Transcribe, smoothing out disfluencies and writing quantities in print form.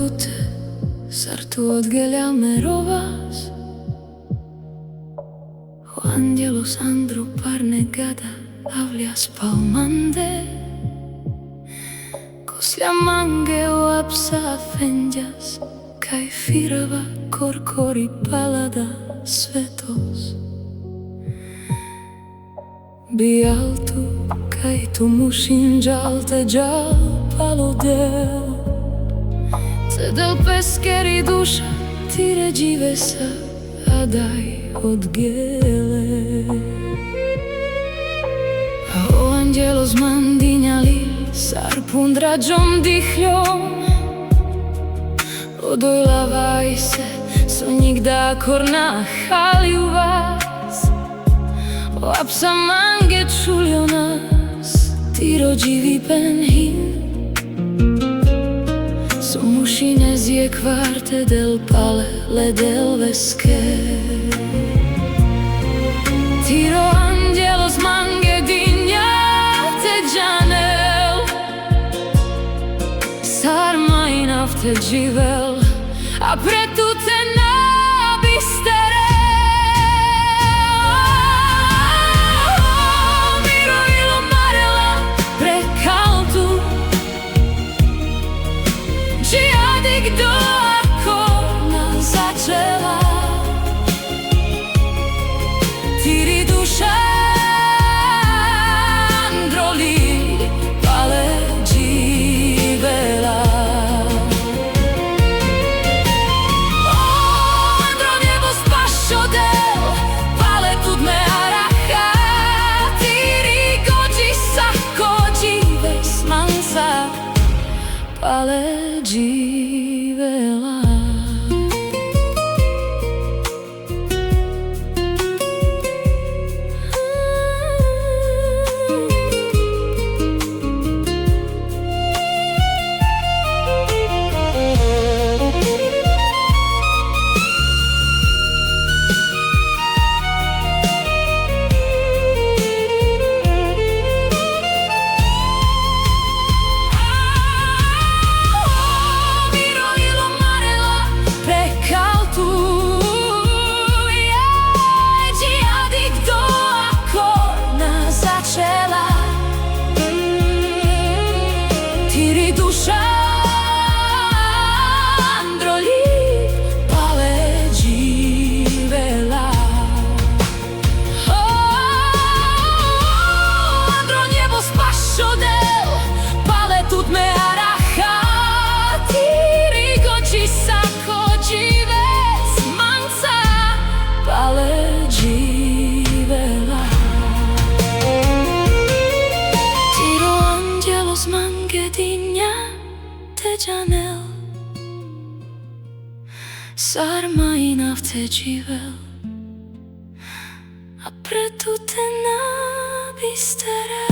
tutte sartu odgeljame rovas o angelos andro parne gada avlja spalmande kosля mange o apsa fenjas kaj firava korkori palada svetos bialtu kaj tu mušin te gjal palodel te del peskeri duša ti ređive sa a daj odgele a o angelos mandinjali sarpun drađom dihljom odojlavaj se so nikda korna hali u vas o apsa mange čulio nas ti rođivi penhin so mušine zje kvarte del pale le del veske tiro angelos mange dinja te janel sarma i nafte živel a pretu te nabistere miro ilo marela prekaltu Žiadik do ako nás začela Tiri duša androli pale živela Andro nebo spašo del pale tudme aracha Tiri gođi sa kođive smansa pale živela Janel sarma i nafte živel a pretu te nabistere